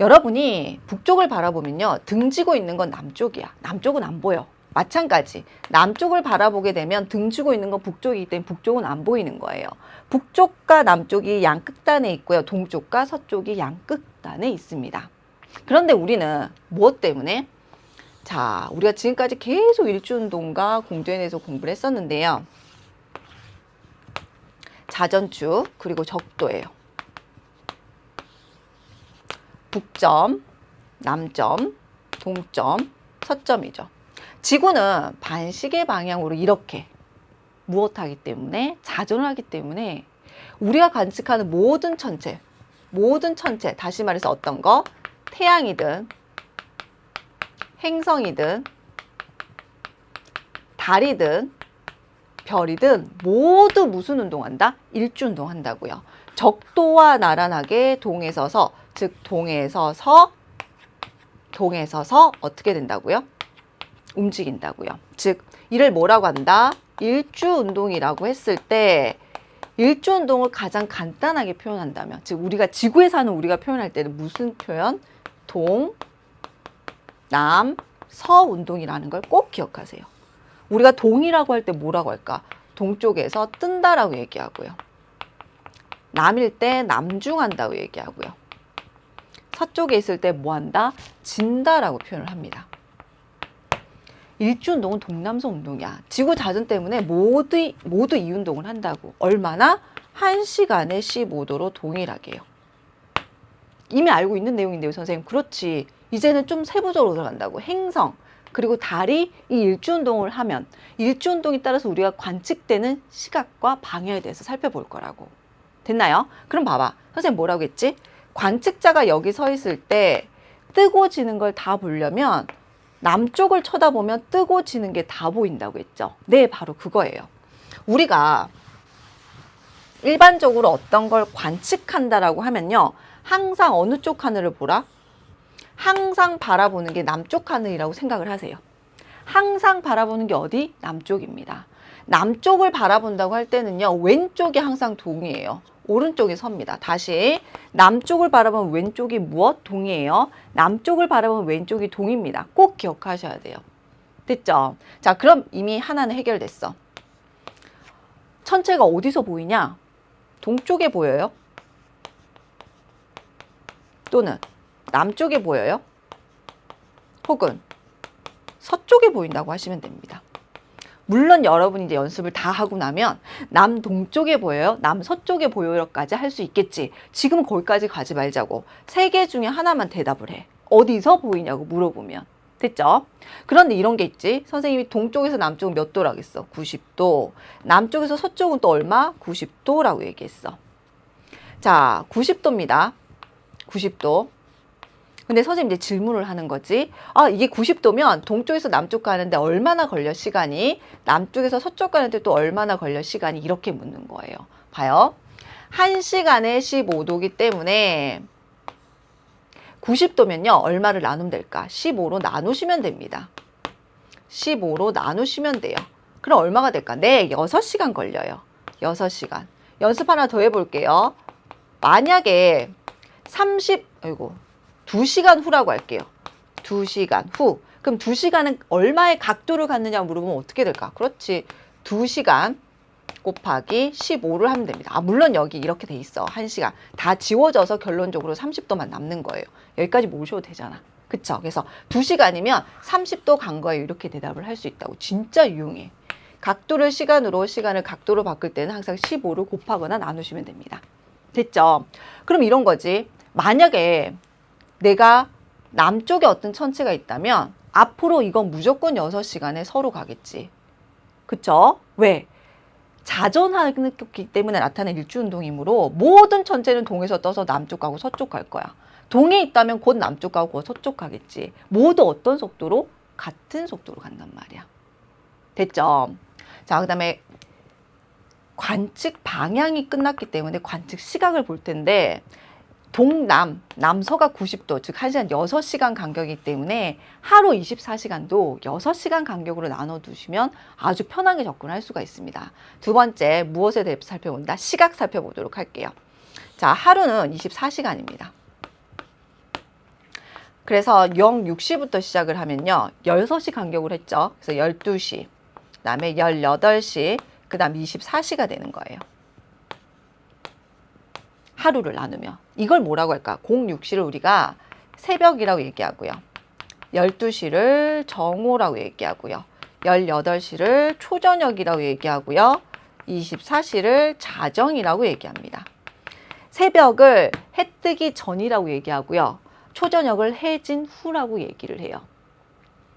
여러분이 북쪽을 바라보면요. 등지고 있는 건 남쪽이야. 남쪽은 안 보여. 마찬가지. 남쪽을 바라보게 되면 등지고 있는 건 북쪽이기 때문에 북쪽은 안 보이는 거예요. 북쪽과 남쪽이 양극단에 있고요. 동쪽과 서쪽이 양극단에 있습니다. 그런데 우리는 무엇 때문에? 자, 우리가 지금까지 계속 일주운동과 공전에 대해서 공부를 했었는데요. 자전축 그리고 적도예요. 북점, 남점, 동점, 서점이죠. 지구는 반시계 방향으로 이렇게 무엇하기 때문에 자전을 하기 때문에 우리가 관측하는 모든 천체, 다시 말해서 어떤 거? 태양이든 행성이든 달이든 별이든 모두 무슨 운동한다? 일주운동 한다고요. 적도와 나란하게 동에 서서, 즉 동에 서서 어떻게 된다고요? 움직인다고요. 즉 이를 뭐라고 한다? 일주운동이라고 했을 때 일주운동을 가장 간단하게 표현한다면, 즉 우리가 지구에 사는 우리가 표현할 때는 무슨 표현? 동, 남, 서 운동이라는 걸 꼭 기억하세요. 우리가 동이라고 할 때 뭐라고 할까? 동쪽에서 뜬다라고 얘기하고요. 남일 때 남중한다고 얘기하고요. 서쪽에 있을 때 뭐한다? 진다라고 표현을 합니다. 일주운동은 동남서 운동이야. 지구 자전 때문에 모두 이 운동을 한다고. 얼마나? 1시간에 15도로 동일하게 해요. 이미 알고 있는 내용인데요, 선생님. 그렇지. 이제는 좀 세부적으로 들어간다고. 행성, 그리고 달이 이 일주운동을 하면 일주운동에 따라서 우리가 관측되는 시각과 방향에 대해서 살펴볼 거라고. 됐나요? 그럼 봐봐. 선생님 뭐라고 했지? 관측자가 여기 서 있을 때 뜨고 지는 걸 다 보려면 남쪽을 쳐다보면 뜨고 지는 게 다 보인다고 했죠. 네, 바로 그거예요. 우리가 일반적으로 어떤 걸 관측한다라고 하면요. 항상 어느 쪽 하늘을 보라? 항상 바라보는 게 남쪽 하늘이라고 생각을 하세요. 항상 바라보는 게 어디? 남쪽입니다. 남쪽을 바라본다고 할 때는요, 왼쪽이 항상 동이에요. 오른쪽이 서입니다. 다시 남쪽을 바라보면 왼쪽이 무엇? 동이에요. 남쪽을 바라보면 왼쪽이 동입니다. 꼭 기억하셔야 돼요. 됐죠? 자, 그럼 이미 하나는 해결됐어. 천체가 어디서 보이냐? 동쪽에 보여요? 또는 남쪽에 보여요? 혹은 서쪽에 보인다고 하시면 됩니다. 물론 여러분이 이제 연습을 다 하고 나면 남동쪽에 보여요? 남서쪽에 보여요까지 할 수 있겠지. 지금 거기까지 가지 말자고. 세 개 중에 하나만 대답을 해. 어디서 보이냐고 물어보면. 됐죠? 그런데 이런 게 있지. 선생님이 동쪽에서 남쪽은 몇 도라고 했어? 90도. 남쪽에서 서쪽은 또 얼마? 90도라고 얘기했어. 자, 90도입니다. 90도. 근데 선생님 이제 질문을 하는 거지. 아, 이게 90도면 동쪽에서 남쪽 가는데 얼마나 걸려 시간이? 남쪽에서 서쪽 가는데 또 얼마나 걸려 시간이? 이렇게 묻는 거예요. 봐요. 1시간에 15도기 때문에 90도면요. 얼마를 나누면 될까? 15로 나누시면 됩니다. 15로 나누시면 돼요. 그럼 얼마가 될까? 네, 6시간 걸려요. 6시간. 연습 하나 더 해볼게요. 만약에 2시간 후라고 할게요. 2시간 후. 그럼 2시간은 얼마의 각도를 갖느냐 물어보면 어떻게 될까? 그렇지. 2시간 곱하기 15를 하면 됩니다. 아, 물론 여기 이렇게 돼 있어. 1시간. 다 지워져서 결론적으로 30도만 남는 거예요. 여기까지 모셔도 되잖아. 그쵸? 그래서 2시간이면 30도 간 거예요. 이렇게 대답을 할 수 있다고. 진짜 유용해. 각도를 시간으로, 시간을 각도로 바꿀 때는 항상 15를 곱하거나 나누시면 됩니다. 됐죠? 그럼 이런 거지. 만약에 내가 남쪽에 어떤 천체가 있다면 앞으로 이건 무조건 6시간에 서로 가겠지. 그쵸? 왜? 자전하기 때문에 나타나는 일주운동이므로 모든 천체는 동에서 떠서 남쪽 가고 서쪽 갈 거야. 동에 있다면 곧 남쪽 가고 곧 서쪽 가겠지. 모두 어떤 속도로? 같은 속도로 간단 말이야. 됐죠? 자, 그 다음에 관측 방향이 끝났기 때문에 관측 시각을 볼 텐데 동남, 남서가 90도, 즉 1시간 6시간 간격이기 때문에 하루 24시간도 6시간 간격으로 나눠두시면 아주 편하게 접근할 수가 있습니다. 두 번째, 무엇에 대해 살펴본다? 시각 살펴보도록 할게요. 자, 하루는 24시간입니다. 그래서 06시부터 시작을 하면요. 6시 간격으로 했죠. 그래서 12시, 그 다음에 18시, 그 다음 24시가 되는 거예요. 하루를 나누면. 이걸 뭐라고 할까? 06시를 우리가 새벽이라고 얘기하고요. 12시를 정오라고 얘기하고요. 18시를 초저녁이라고 얘기하고요. 24시를 자정이라고 얘기합니다. 새벽을 해 뜨기 전이라고 얘기하고요. 초저녁을 해진 후라고 얘기를 해요.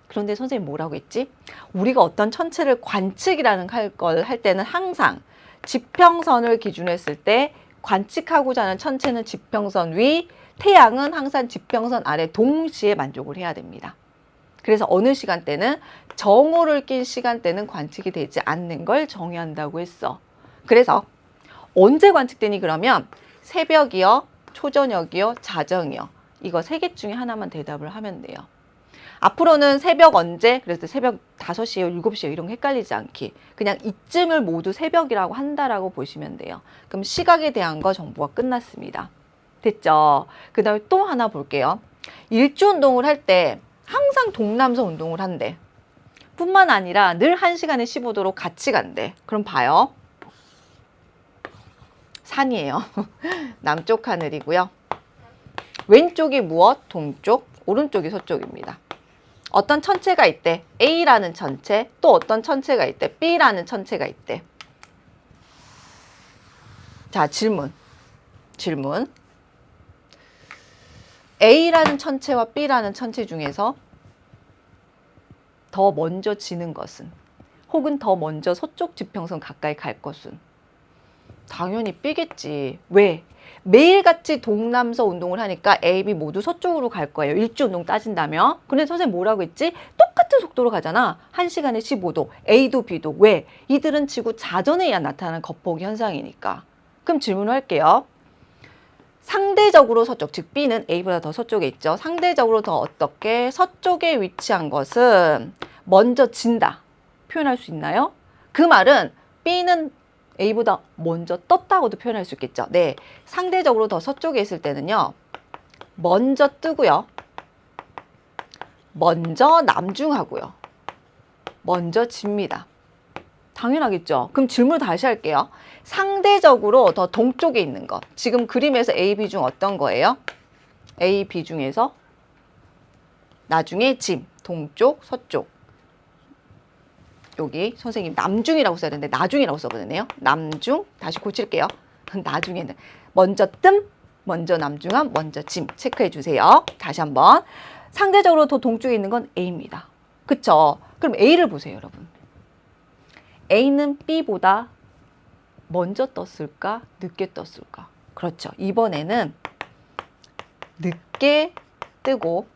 그런데 선생님 뭐라고 했지? 우리가 어떤 천체를 관측이라는 걸 할 때는 항상 지평선을 기준으로 했을 때 관측하고자 하는 천체는 지평선 위, 태양은 항상 지평선 아래 동시에 만족을 해야 됩니다. 그래서 어느 시간대는 정오를 낀 시간대는 관측이 되지 않는 걸 정의한다고 했어. 그래서 언제 관측되니 그러면 새벽이요, 초저녁이요, 자정이요. 이거 세 개 중에 하나만 대답을 하면 돼요. 앞으로는 새벽 언제? 그래서 새벽 5시에요, 7시에요 이런 거 헷갈리지 않기. 그냥 이쯤을 모두 새벽이라고 한다라고 보시면 돼요. 그럼 시각에 대한 거 정보가 끝났습니다. 됐죠? 그 다음에 또 하나 볼게요. 일주 운동을 할 때 항상 동남서 운동을 한대. 뿐만 아니라 늘 1시간에 15도로 같이 간대. 그럼 봐요. 산이에요. 남쪽 하늘이고요. 왼쪽이 무엇? 동쪽, 오른쪽이 서쪽입니다. 어떤 천체가 있대. A라는 천체, 또 어떤 천체가 있대. B라는 천체가 있대. 자, 질문. A라는 천체와 B라는 천체 중에서 더 먼저 지는 것은, 혹은 더 먼저 서쪽 지평선 가까이 갈 것은 당연히 B겠지. 왜? 매일같이 동남서 운동을 하니까 A, B 모두 서쪽으로 갈 거예요. 일주 운동 따진다면. 근데 선생님 뭐라고 했지? 똑같은 속도로 가잖아. 1시간에 15도. A도 B도. 왜? 이들은 지구 자전에 의한 나타나는 겉보기 현상이니까. 그럼 질문을 할게요. 상대적으로 서쪽, 즉 B는 A보다 더 서쪽에 있죠. 상대적으로 더 어떻게 서쪽에 위치한 것은 먼저 진다 표현할 수 있나요? 그 말은 B는 A보다 먼저 떴다고도 표현할 수 있겠죠. 네, 상대적으로 더 서쪽에 있을 때는요. 먼저 뜨고요. 먼저 남중하고요. 먼저 집니다. 당연하겠죠. 그럼 질문 다시 할게요. 상대적으로 더 동쪽에 있는 것. 지금 그림에서 A, B 중 어떤 거예요? A, B 중에서 나중에 짐, 동쪽, 서쪽. 여기 선생님 남중이라고 써야 되는데 나중이라고 써버렸네요. 남중, 다시 고칠게요. 나중에는 먼저 뜸, 먼저 남중함, 먼저 짐 체크해 주세요. 다시 한번. 상대적으로 더 동쪽에 있는 건 A입니다. 그쵸? 그럼 A를 보세요, 여러분. A는 B보다 먼저 떴을까? 늦게 떴을까? 그렇죠. 이번에는 늦게 뜨고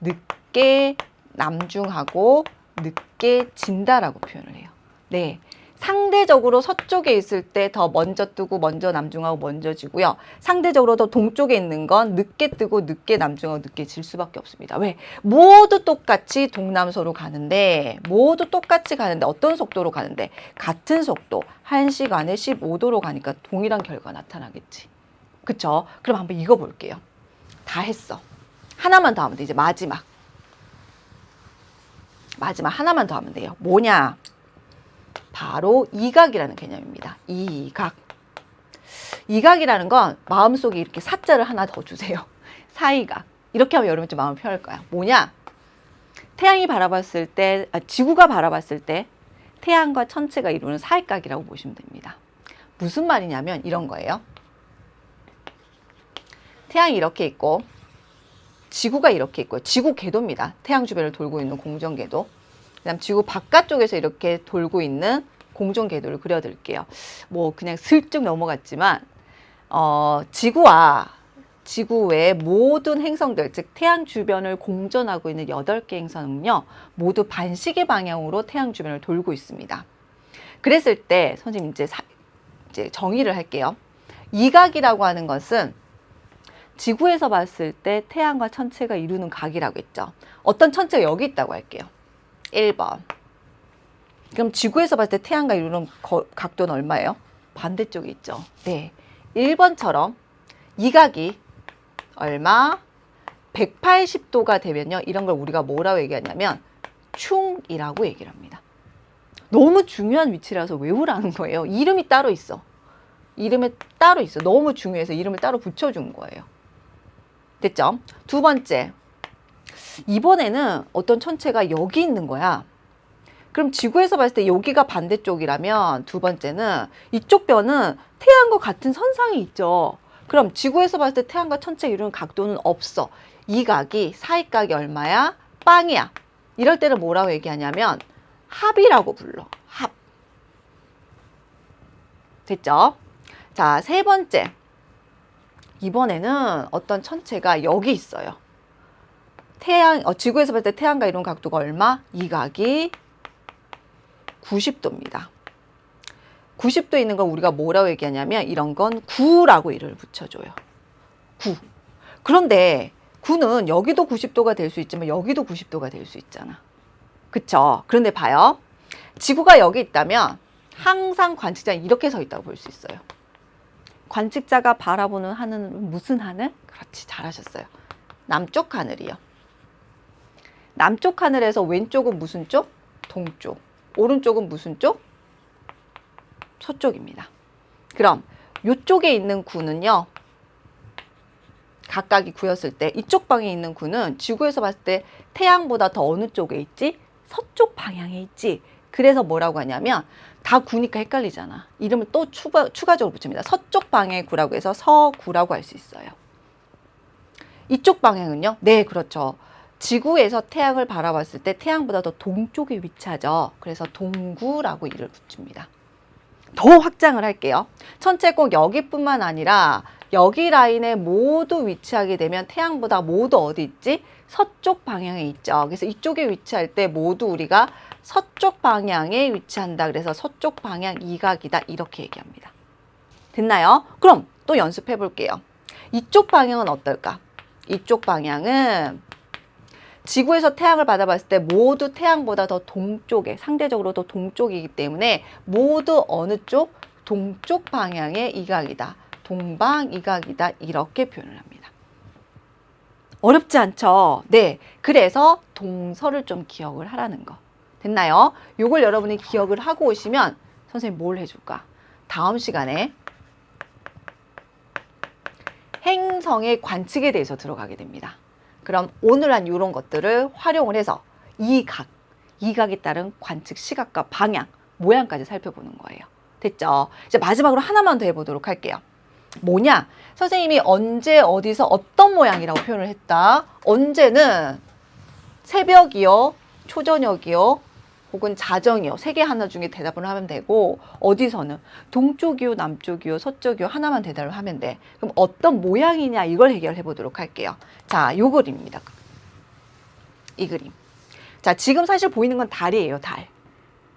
늦게 남중하고 늦게 진다라고 표현을 해요. 네, 상대적으로 서쪽에 있을 때 더 먼저 뜨고 먼저 남중하고 먼저 지고요. 상대적으로 더 동쪽에 있는 건 늦게 뜨고 늦게 남중하고 늦게 질 수밖에 없습니다. 왜? 모두 똑같이 동남서로 가는데 어떤 속도로 가는데 같은 속도 1시간에 15도로 가니까 동일한 결과가 나타나겠지. 그쵸? 그럼 한번 이거 볼게요. 다 했어. 하나만 더 하면 돼. 이제 마지막 하나만 더 하면 돼요. 뭐냐? 바로 이각이라는 개념입니다. 이각이라는 건 마음속에 이렇게 사자를 하나 더 주세요. 사이각. 이렇게 하면 여러분 좀 마음이 편할 거야. 뭐냐? 태양이 바라봤을 때, 지구가 바라봤을 때 태양과 천체가 이루는 사이각이라고 보시면 됩니다. 무슨 말이냐면 이런 거예요. 태양이 이렇게 있고 지구가 이렇게 있고요. 지구 궤도입니다. 태양 주변을 돌고 있는 공전 궤도. 그다음 지구 바깥쪽에서 이렇게 돌고 있는 공전 궤도를 그려드릴게요. 뭐 그냥 슬쩍 넘어갔지만 지구와 지구 외의 모든 행성들, 즉 태양 주변을 공전하고 있는 8개 행성은요. 모두 반시계 방향으로 태양 주변을 돌고 있습니다. 그랬을 때 선생님 이제 정의를 할게요. 이각이라고 하는 것은 지구에서 봤을 때 태양과 천체가 이루는 각이라고 했죠. 어떤 천체가 여기 있다고 할게요. 1번. 그럼 지구에서 봤을 때 태양과 이루는 각도는 얼마예요? 반대쪽에 있죠. 네. 1번처럼 이 각이 얼마? 180도가 되면요. 이런 걸 우리가 뭐라고 얘기하냐면 충이라고 얘기를 합니다. 너무 중요한 위치라서 외우라는 거예요. 이름이 따로 있어. 너무 중요해서 이름을 따로 붙여준 거예요. 됐죠? 두 번째. 이번에는 어떤 천체가 여기 있는 거야. 그럼 지구에서 봤을 때 여기가 반대쪽이라면 두 번째는 이쪽 뼈는 태양과 같은 선상이 있죠. 그럼 지구에서 봤을 때 태양과 천체가 이루는 각도는 없어. 이 각이 사이각이 얼마야? 빵이야. 이럴 때는 뭐라고 얘기하냐면 합이라고 불러. 합. 됐죠? 자, 세 번째. 이번에는 어떤 천체가 여기 있어요. 지구에서 봤을 때 태양과 이룬 각도가 얼마? 이 각이 90도입니다. 90도 있는 걸 우리가 뭐라고 얘기하냐면 이런 건 9라고 이름을 붙여줘요. 9. 그런데 9는 여기도 90도가 될 수 있지만 여기도 90도가 될 수 있잖아. 그쵸? 그런데 봐요. 지구가 여기 있다면 항상 관측자는 이렇게 서 있다고 볼 수 있어요. 관측자가 바라보는 하늘은 무슨 하늘? 그렇지, 잘하셨어요. 남쪽 하늘이요. 남쪽 하늘에서 왼쪽은 무슨 쪽? 동쪽. 오른쪽은 무슨 쪽? 서쪽입니다. 그럼 이쪽에 있는 구는요. 각각이 구였을 때 이쪽 방에 있는 구는 지구에서 봤을 때 태양보다 더 어느 쪽에 있지? 서쪽 방향에 있지. 그래서 뭐라고 하냐면 다 구니까 헷갈리잖아. 이름을 또 추가적으로 붙입니다. 서쪽 방향의 구라고 해서 서구라고 할 수 있어요. 이쪽 방향은요? 네, 그렇죠. 지구에서 태양을 바라봤을 때 태양보다 더 동쪽에 위치하죠. 그래서 동구라고 이름을 붙입니다. 더 확장을 할게요. 천체 꼭 여기뿐만 아니라 여기 라인에 모두 위치하게 되면 태양보다 모두 어디 있지? 서쪽 방향에 있죠. 그래서 이쪽에 위치할 때 모두 우리가 서쪽 방향에 위치한다. 그래서 서쪽 방향 이각이다. 이렇게 얘기합니다. 됐나요? 그럼 또 연습해 볼게요. 이쪽 방향은 어떨까? 이쪽 방향은 지구에서 태양을 받아봤을 때 모두 태양보다 더 동쪽에, 상대적으로 더 동쪽이기 때문에 모두 어느 쪽? 동쪽 방향의 이각이다. 동방이각이다. 이렇게 표현을 합니다. 어렵지 않죠? 네. 그래서 동서를 좀 기억을 하라는 거. 됐나요? 요걸 여러분이 기억을 하고 오시면 선생님 뭘 해줄까? 다음 시간에 행성의 관측에 대해서 들어가게 됩니다. 그럼 오늘 한 이런 것들을 활용을 해서 이각에 따른 관측 시각과 방향, 모양까지 살펴보는 거예요. 됐죠? 이제 마지막으로 하나만 더 해보도록 할게요. 뭐냐? 선생님이 언제 어디서 어떤 모양이라고 표현을 했다. 언제는 새벽이요, 초저녁이요, 혹은 자정이요. 세 개 하나 중에 대답을 하면 되고, 어디서는 동쪽이요, 남쪽이요, 서쪽이요 하나만 대답을 하면 돼. 그럼 어떤 모양이냐 이걸 해결해 보도록 할게요. 자, 요 그림입니다. 이 그림. 자, 지금 사실 보이는 건 달이에요, 달.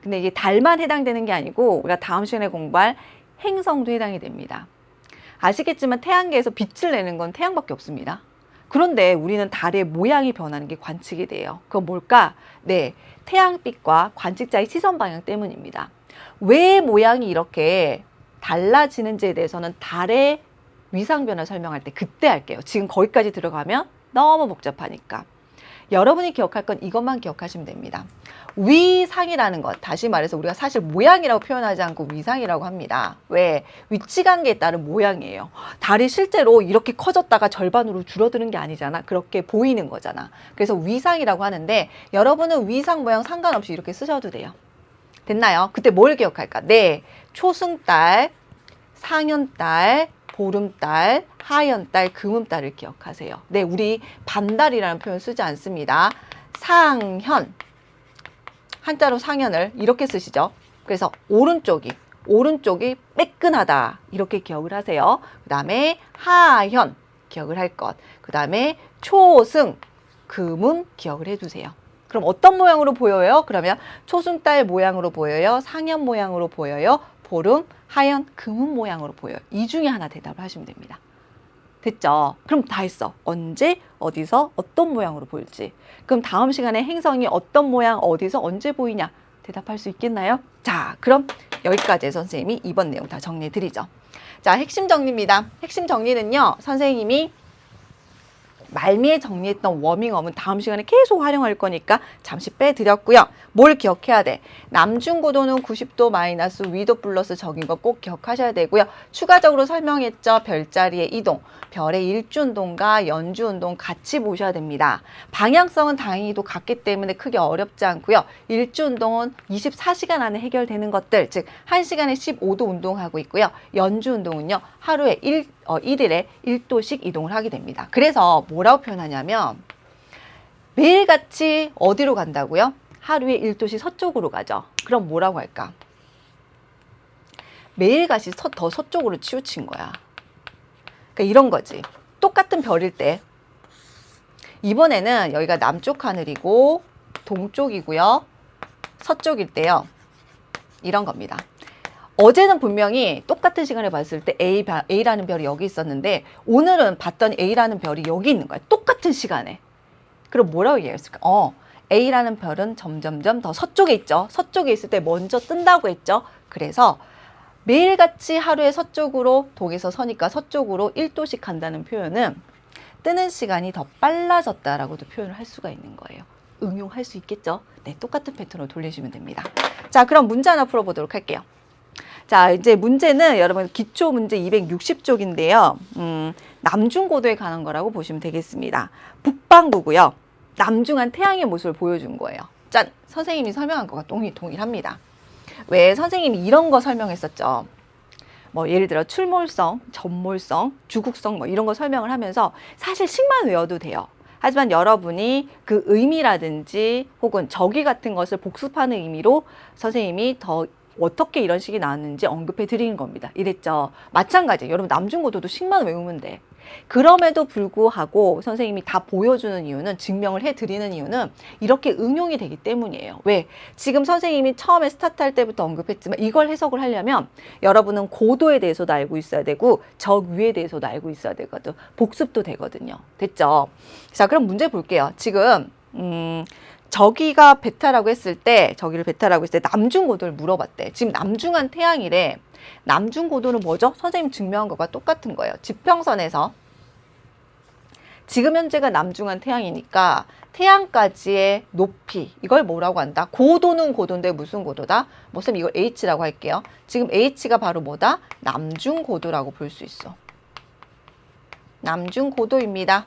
근데 이게 달만 해당되는 게 아니고 우리가 다음 시간에 공부할 행성도 해당이 됩니다. 아시겠지만 태양계에서 빛을 내는 건 태양밖에 없습니다. 그런데 우리는 달의 모양이 변하는 게 관측이 돼요. 그건 뭘까? 네, 태양빛과 관측자의 시선 방향 때문입니다. 왜 모양이 이렇게 달라지는지에 대해서는 달의 위상 변화 설명할 때 그때 할게요. 지금 거기까지 들어가면 너무 복잡하니까. 여러분이 기억할 건 이것만 기억하시면 됩니다. 위상이라는 것, 다시 말해서 우리가 사실 모양이라고 표현하지 않고 위상이라고 합니다. 왜? 위치관계에 따른 모양이에요. 달이 실제로 이렇게 커졌다가 절반으로 줄어드는 게 아니잖아. 그렇게 보이는 거잖아. 그래서 위상이라고 하는데 여러분은 위상 모양 상관없이 이렇게 쓰셔도 돼요. 됐나요? 그때 뭘 기억할까? 네, 초승달, 상현달, 보름달, 하현달, 금음달을 기억하세요. 네, 우리 반달이라는 표현 쓰지 않습니다. 상현, 한자로 상현을 이렇게 쓰시죠. 그래서 오른쪽이 매끈하다 이렇게 기억을 하세요. 그 다음에 하현 기억을 할 것. 그 다음에 초승, 금음 기억을 해두세요. 그럼 어떤 모양으로 보여요? 그러면 초승달 모양으로 보여요? 상현 모양으로 보여요? 보름, 하현, 금음 모양으로 보여요. 이 중에 하나 대답을 하시면 됩니다. 됐죠? 그럼 다 했어. 언제, 어디서, 어떤 모양으로 보일지. 그럼 다음 시간에 행성이 어떤 모양, 어디서, 언제 보이냐 대답할 수 있겠나요? 자, 그럼 여기까지 선생님이 이번 내용 다 정리해 드리죠. 자, 핵심 정리입니다. 핵심 정리는요, 선생님이 말미에 정리했던 워밍업은 다음 시간에 계속 활용할 거니까 잠시 빼드렸고요. 뭘 기억해야 돼? 남중고도는 90도 마이너스 위도 플러스 적인 거 꼭 기억하셔야 되고요. 추가적으로 설명했죠. 별자리의 이동, 별의 일주운동과 연주운동 같이 보셔야 됩니다. 방향성은 다행히도 같기 때문에 크게 어렵지 않고요. 일주운동은 24시간 안에 해결되는 것들, 즉 1시간에 15도 운동하고 있고요. 연주운동은요. 하루에 1일에 1도씩 이동을 하게 됩니다. 그래서 뭐라고 표현하냐면 매일같이 어디로 간다고요? 하루에 1도씩 서쪽으로 가죠. 그럼 뭐라고 할까? 매일같이 더 서쪽으로 치우친 거야. 그러니까 이런 거지. 똑같은 별일 때 이번에는 여기가 남쪽 하늘이고 동쪽이고요. 서쪽일 때요. 이런 겁니다. 어제는 분명히 똑같은 시간에 봤을 때 A라는 별이 여기 있었는데 오늘은 봤더니 A라는 별이 여기 있는 거야. 똑같은 시간에. 그럼 뭐라고 얘기했을까? A라는 별은 점점점 더 서쪽에 있죠. 서쪽에 있을 때 먼저 뜬다고 했죠. 그래서 매일같이 하루에 서쪽으로 동에서 서니까 서쪽으로 1도씩 간다는 표현은 뜨는 시간이 더 빨라졌다라고도 표현을 할 수가 있는 거예요. 응용할 수 있겠죠? 네, 똑같은 패턴으로 돌리시면 됩니다. 자, 그럼 문제 하나 풀어보도록 할게요. 자, 이제 문제는 여러분 기초 문제 260쪽인데요. 남중고도에 관한 거라고 보시면 되겠습니다. 북반구고요. 남중한 태양의 모습을 보여준 거예요. 짠! 선생님이 설명한 거가 동일합니다. 왜 선생님이 이런 거 설명했었죠. 뭐 예를 들어 출몰성, 전몰성, 주국성 뭐 이런 거 설명을 하면서 사실 식만 외워도 돼요. 하지만 여러분이 그 의미라든지 혹은 저기 같은 것을 복습하는 의미로 선생님이 더 어떻게 이런 식이 나왔는지 언급해 드리는 겁니다. 이랬죠. 마찬가지. 여러분 남중고도도 식만 외우면 돼. 그럼에도 불구하고 선생님이 다 보여주는 이유는, 증명을 해드리는 이유는 이렇게 응용이 되기 때문이에요. 왜? 지금 선생님이 처음에 스타트할 때부터 언급했지만 이걸 해석을 하려면 여러분은 고도에 대해서도 알고 있어야 되고 적 위에 대해서도 알고 있어야 되거든. 복습도 되거든요. 됐죠? 자, 그럼 문제 볼게요. 지금 저기가 베타라고 했을 때, 저기를 베타라고 했을 때 남중고도를 물어봤대. 지금 남중한 태양이래. 남중고도는 뭐죠? 선생님 증명한 것과 똑같은 거예요. 지평선에서 지금 현재가 남중한 태양이니까 태양까지의 높이, 이걸 뭐라고 한다? 고도는 고도인데 무슨 고도다? 선생님 이걸 H라고 할게요. 지금 H가 바로 뭐다? 남중고도라고 볼 수 있어. 남중고도입니다.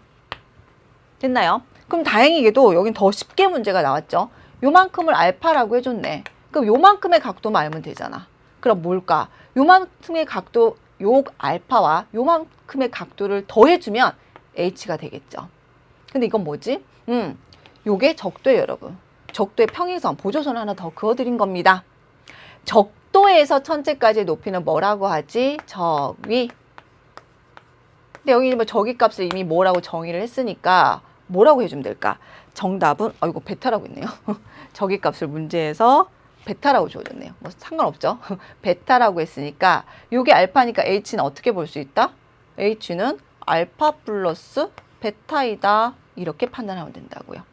됐나요? 그럼 다행히게도 여긴 더 쉽게 문제가 나왔죠. 요만큼을 알파라고 해줬네. 그럼 요만큼의 각도만 알면 되잖아. 그럼 뭘까? 요만큼의 각도, 요 알파와 요만큼의 각도를 더해주면 H가 되겠죠. 근데 이건 뭐지? 요게 적도예요, 여러분. 적도의 평행선, 보조선 하나 더 그어드린 겁니다. 적도에서 천체까지의 높이는 뭐라고 하지? 저위. 근데 여기 뭐 저기 값을 이미 뭐라고 정의를 했으니까 뭐라고 해주면 될까? 정답은 이거 베타라고 있네요. 저기 값을 문제에서 베타라고 줘줬네요. 뭐 상관없죠. 베타라고 했으니까 요게 알파니까 H는 어떻게 볼 수 있다? H는 알파 플러스 베타이다. 이렇게 판단하면 된다고요.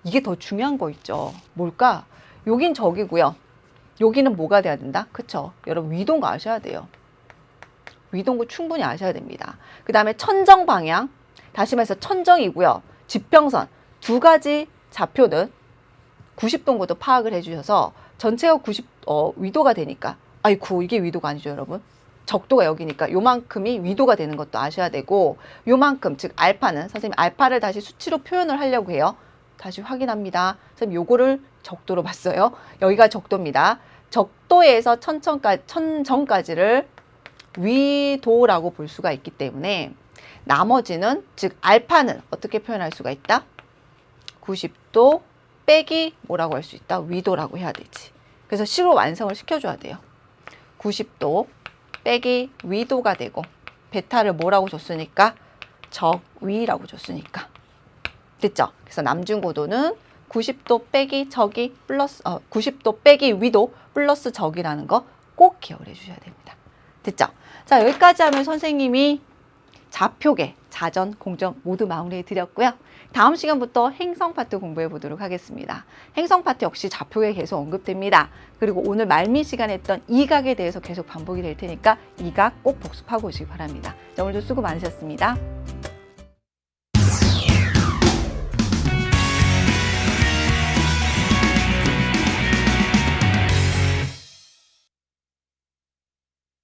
이게 더 중요한 거 있죠. 뭘까? 여긴 저기고요. 여기는 뭐가 돼야 된다? 그쵸? 여러분 위동거 아셔야 돼요. 위동거 충분히 아셔야 됩니다. 그 다음에 천정 방향, 다시 말해서 천정이고요. 지평선 두 가지 좌표는 90도고도 파악을 해주셔서 전체가 위도가 되니까, 아이쿠 이게 위도가 아니죠 여러분. 적도가 여기니까 요만큼이 위도가 되는 것도 아셔야 되고, 요만큼 즉 알파는, 선생님 알파를 다시 수치로 표현을 하려고 해요. 다시 확인합니다. 선생님 요거를 적도로 봤어요. 여기가 적도입니다. 적도에서 천정까지를 위도라고 볼 수가 있기 때문에 나머지는 즉 알파는 어떻게 표현할 수가 있다? 90도 빼기 뭐라고 할 수 있다? 위도라고 해야 되지. 그래서 식으로 완성을 시켜줘야 돼요. 90도 빼기 위도가 되고, 베타를 뭐라고 줬으니까? 적위라고 줬으니까. 됐죠? 그래서 남중고도는 90도 빼기 적이 플러스 90도 빼기 위도 플러스 적이라는 거 꼭 기억을 해주셔야 됩니다. 됐죠? 자, 여기까지 하면 선생님이 좌표계, 자전, 공정 모두 마무리해 드렸고요. 다음 시간부터 행성 파트 공부해 보도록 하겠습니다. 행성 파트 역시 좌표계 계속 언급됩니다. 그리고 오늘 말미 시간에 했던 이각에 대해서 계속 반복이 될 테니까 이각 꼭 복습하고 오시기 바랍니다. 오늘도 수고 많으셨습니다.